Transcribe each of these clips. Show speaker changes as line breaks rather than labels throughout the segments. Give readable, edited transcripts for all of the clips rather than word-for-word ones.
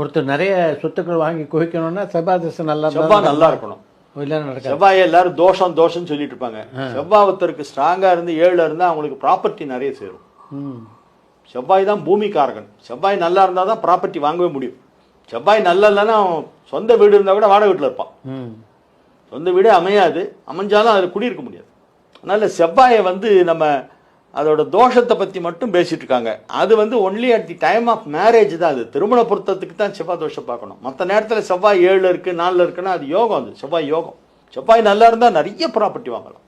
ஒருத்தர் நிறைய சொத்துக்கள் வாங்கி குவிக்கணும்னா செவ்வாய் திசை
செவ்வாய் நல்லா இருக்கணும். செவ்வாயை எல்லாரும் தோஷம் தோஷம் சொல்லிட்டு இருப்பாங்க. செவ்வாய் ஒருத்தருக்கு ஸ்ட்ராங்கா இருந்து 7ல இருந்தா அவங்களுக்கு ப்ராப்பர்ட்டி நிறைய சேரும். செவ்வாய் தான் பூமிக்காரகன். செவ்வாய் நல்லா இருந்தா தான் ப்ராப்பர்ட்டி வாங்கவே முடியும். செவ்வாய் நல்லா இல்லைன்னா சொந்த வீடு இருந்தா கூட வாடகை வீட்டில் இருப்பான். சொந்த வீடே அமையாது, அமைஞ்சாலும் அதில் குடியிருக்க முடியாது. அதனால செவ்வாயை நம்ம அதோட தோஷத்தை பத்தி மட்டும் பேசிட்டு இருக்காங்க. அது only at the time of marriage தான். அது திருமண பொருத்தத்துக்கு தான் செவ்வாய் தோஷம் பார்க்கணும். மற்ற நேரத்தில் செவ்வாய் 7ல் இருக்கு 4ல் இருக்குன்னா அது யோகம். அது செவ்வாய் யோகம். செவ்வாய் நல்லா இருந்தா நிறைய ப்ராப்பர்ட்டி வாங்கலாம்.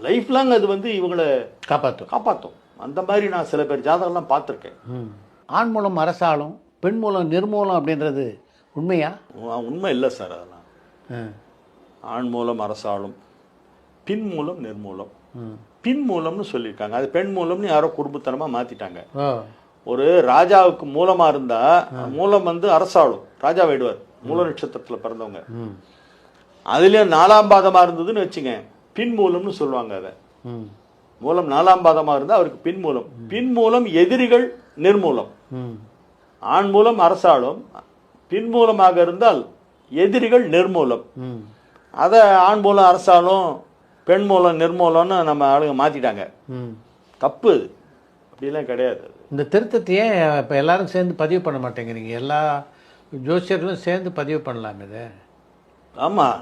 லைஃப் லாங் அது இவங்களை காப்பாற்றும். அந்த மாதிரி நான் சில பேர் ஜாதகம்லாம் பார்த்துருக்கேன்.
ஆண் மூலம் அரசாலும் பெண் மூலம் நிர்மூலம் அப்படின்றது உண்மையா?
உண்மை இல்லை சார். அதெல்லாம் ஆண் மூலம் அரசாலும் பின் மூலம் நிர்மூலம். பின் மூலம்னு சொல்லியிருக்காங்க. அது பெண் மூலம்னு யாரோ குடும்பத்தனமா மாத்திட்டாங்க. ஒரு ராஜாவுக்கு மூலமா இருந்தா மூலம் அரசாளும், ராஜா வேடுவார். மூல நட்சத்திரத்துல பிறந்தவங்க. அதுலயும் 4ஆம் பாதமா இருந்ததுன்னு வச்சுங்க, பின் மூலம்னு சொல்லுவாங்க. அத மூலம் 4ஆம் பாதமா இருந்தா அவருக்கு பின் மூலம். பின் மூலம் எதிரிகள் நிர்மூலம். ஆண் மூலம் அரசாளும், பின் மூலமாக இருந்தால் எதிரிகள் நிர்மூலம். அத ஆண் மூலம் அரசாலும் பெண் மூலம் நிர்மூலம்னு நம்ம ஆளுங்க மாத்திட்டாங்க. தப்பு. அது அப்படிலாம் கிடையாது.
இந்த திருத்தத்தையே இப்போ எல்லாரும் சேர்ந்து பதிவு பண்ண மாட்டேங்கிறீங்க. எல்லா ஜோசியர்களும் சேர்ந்து பதிவு பண்ணலாம் இதை.
ஆமாம்,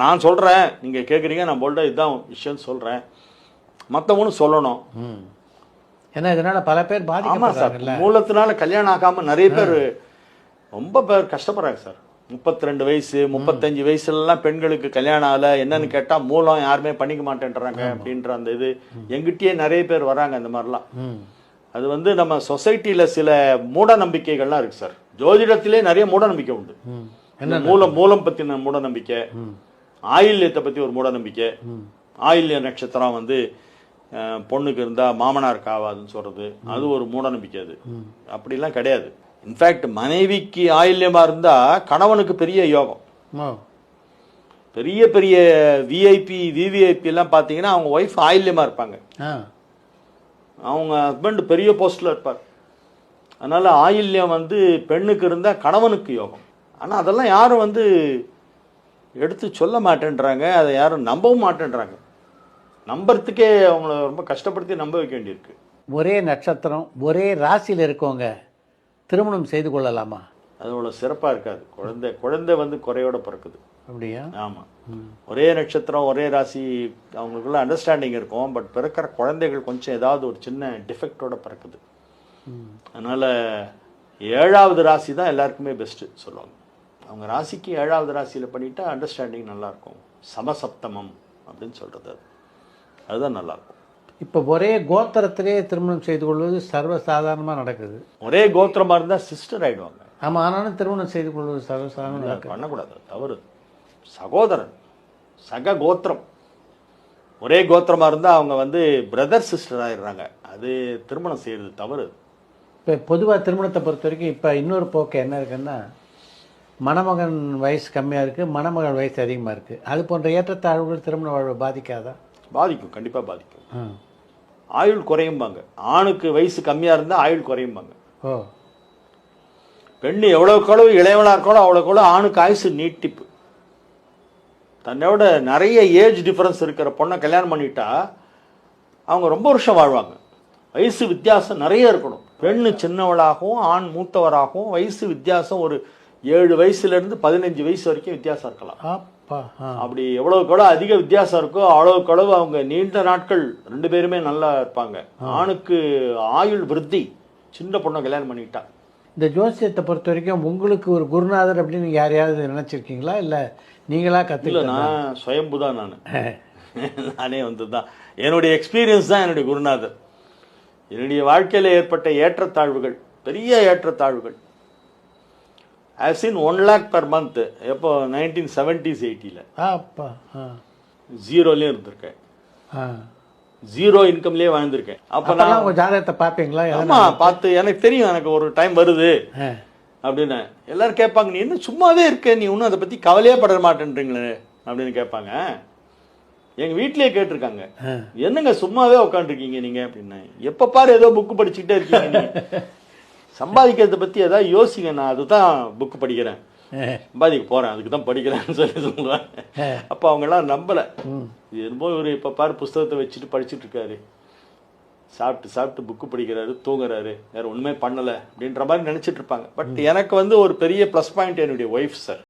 நான் சொல்கிறேன், நீங்கள் கேட்குறீங்க, நான் போல்ட இதுதான் விஷயம் சொல்கிறேன். மற்றவங்களும் சொல்லணும்.
ஏன்னா இதனால் பல பேர் பாதிக்கப்படுறாங்க.
மூலத்தினால கல்யாணம் ஆகாமல் நிறைய பேர் ரொம்ப பேர் கஷ்டப்படுறாங்க சார். 32 வயசு 35 வயசுலலாம் பெண்களுக்கு கல்யாணம் ஆகல. என்னன்னு கேட்டால் மூலம் யாருமே பண்ணிக்க மாட்டேன்றாங்க அப்படின்ற அந்த இது எங்கிட்டயே நிறைய பேர் வராங்க. அந்த மாதிரிலாம் அது நம்ம சொசைட்டியில் சில மூட நம்பிக்கைகள்லாம் இருக்கு சார். ஜோதிடத்திலே நிறைய மூட நம்பிக்கை உண்டு. மூலம் பற்றின மூட நம்பிக்கை, ஆயில்யத்தை பற்றி ஒரு மூட நம்பிக்கை. ஆயில்ய நட்சத்திரம் பொண்ணுக்கு இருந்தால் மாமனாருக்கு ஆகாதுன்னு சொல்றது, அது ஒரு மூட நம்பிக்கை. அது அப்படிலாம் கிடையாது. இன்ஃபேக்ட் மனைவிக்கு ஆயில்யமா இருந்தா கணவனுக்கு பெரிய யோகம். பெரிய பெரிய விஐபி விவிஐபி எல்லாம் பாத்தீங்கன்னா அவங்க ஒய்ஃப் ஆயில்யமா இருப்பாங்க. அவங்க ஹஸ்பண்ட் பெரிய போஸ்ட்ல இருப்பார். அதனால ஆயில்யம் பெண்ணுக்கு இருந்தா கணவனுக்கு யோகம். ஆனா அதெல்லாம் யாரும் எடுத்து சொல்ல மாட்டேன்றாங்க. அதை யாரும் நம்பவும் மாட்டேன்றாங்க. நம்புறதுக்கே அவங்கள ரொம்ப கஷ்டப்படுத்தி நம்ப வைக்க வேண்டியிருக்கு.
ஒரே நட்சத்திரம் ஒரே ராசியில் இருக்கவங்க திருமணம் செய்து கொள்ளலாமா?
அது அவ்வளோ சிறப்பாக இருக்காது. குழந்தை குறையோட பிறக்குது.
அப்படியா? ஆமாம்.
ஒரே நட்சத்திரம் ஒரே ராசி அவங்களுக்குள்ள அண்டர்ஸ்டாண்டிங் இருக்கும். பட் பிறக்கிற குழந்தைகள் கொஞ்சம் ஏதாவது ஒரு சின்ன டிஃபெக்டோட பிறக்குது. அதனால 7வது ராசி தான் எல்லாருக்குமே பெஸ்ட்டு சொல்லுவாங்க. அவங்க ராசிக்கு 7வது ராசியில் பண்ணிட்டா அண்டர்ஸ்டாண்டிங் நல்லாயிருக்கும். சமசப்தமம் அப்படின்னு சொல்கிறது அதுதான் நல்லாயிருக்கும்.
இப்போ ஒரே கோத்திரத்திலே திருமணம் செய்து கொள்வது சர்வசாதாரணமாக நடக்குது.
ஒரே கோத்திரமாக இருந்தால் சிஸ்டர் ஆகிடுவாங்க.
ஆமாம், ஆனாலும் திருமணம் செய்து கொள்வது சர்வசாதாரணமாக
பண்ணக்கூடாது, தவறு. சகோதரன் சக கோத்திரம் ஒரே கோத்திரமாக இருந்தால் அவங்க பிரதர் சிஸ்டர் ஆகிடுறாங்க. அது திருமணம் செய்கிறது தவறு.
இப்போ பொதுவாக திருமணத்தை பொறுத்த வரைக்கும் இப்போ இன்னொரு போக்கு என்ன இருக்குன்னா, மணமகன் வயசு கம்மியாக இருக்குது, மணமகள் வயசு அதிகமாக இருக்குது. அது போன்ற ஏற்றத்தாழ்வுகள் திருமண வாழ்வை பாதிக்காதா?
பாதிக்கும், கண்டிப்பாக பாதிக்கும். ஆயுள் குறையும்பாங்க. ஆணுக்கு வயசு கம்மியாக இருந்தால் ஆயுள் குறையும்பாங்க. பெண்ணு எவ்வளவுக்கு இளையவளாக இருக்காளோ அவ்வளோக்கு ஆணுக்கு ஆயுசு நீட்டிப்பு. தன்னோட நிறைய ஏஜ் டிஃபரன்ஸ் இருக்கிற பொண்ணை கல்யாணம் பண்ணிட்டா அவங்க ரொம்ப வருஷம் வாழ்வாங்க. வயசு வித்தியாசம் நிறைய இருக்கணும். பெண்ணு சின்னவளாகவும் ஆண் மூத்தவராகவும் வயசு வித்தியாசம் ஒரு 7 வயசுலேருந்து 15 வயசு வரைக்கும் வித்தியாசம் இருக்கலாம். அப்படி எவ்வளவுக்கு அதிக வித்தியாசம் இருக்கோ அவ்வளவுக்கு அவங்க நீண்ட நாட்கள் 2 பேருமே நல்லா இருப்பாங்க. ஆணுக்கு ஆயுள் விருத்தி சின்ன பொண்ணை கல்யாணம் பண்ணிட்டா.
இந்த ஜோசியத்தை பொறுத்த வரைக்கும் உங்களுக்கு ஒரு குருநாதர் அப்படின்னு யாரையாவது நினைச்சிருக்கீங்களா? இல்லை நீங்களா கற்றுக்கல?
நான் சுயம்புதான். நானே தான் என்னுடைய எக்ஸ்பீரியன்ஸ் தான் என்னுடைய குருநாதர். என்னுடைய வாழ்க்கையில் ஏற்பட்ட ஏற்றத்தாழ்வுகள், பெரிய ஏற்றத்தாழ்வுகள். I've seen 1 lakh per month. எப்போ 1970s 80s. ஜீரோலயும் இருந்திருக்கேன். 0 இன்கம்லயே வாழ்ந்திருக்கேன். அப்ப நான்
உங்க ஜாதகத்தை பார்ப்பீங்களா?
ஆமா, பார்த்து எனக்கு தெரியும் எனக்கு ஒரு டைம் வருது அப்படின்னு. எல்லாரும் கேட்பாங்க, நீ என்ன சும்மாவே இருக்க, நீ ஒன்றும் அதை பத்தி கவலையே பட மாட்டேன்றீங்களே அப்படின்னு கேட்பாங்க. எங்க வீட்லயே கேட்டிருக்காங்க, என்னங்க சும்மாவே உட்காந்துருக்கீங்க நீங்க அப்படின்னு. எப்ப பாரு ஏதோ புக்கு படிச்சுக்கிட்டே இருக்கீங்க. சம்பாதிக்கிறத பத்தி ஏதாவது யோசிங்க, நான் அதுதான் புக் படிக்கிறேன், சம்பாதிக்க போறேன், அதுக்கு தான் படிக்கிறேன்னு சொல்லி சொல்லுவாங்க. அப்ப அவங்க எல்லாம் நம்பல. இது என்னமோ இவரு இப்ப பாரு புஸ்தகத்தை வச்சுட்டு படிச்சுட்டு இருக்காரு, சாப்பிட்டு புக்கு படிக்கிறாரு, தூங்குறாரு, வேற ஒண்ணுமே பண்ணல அப்படின்ற மாதிரி நினைச்சிட்டு இருப்பாங்க. பட் எனக்கு வந்து ஒரு பெரிய ப்ளஸ் பாயிண்ட் என்னுடைய ஒய்ஃப் சார்.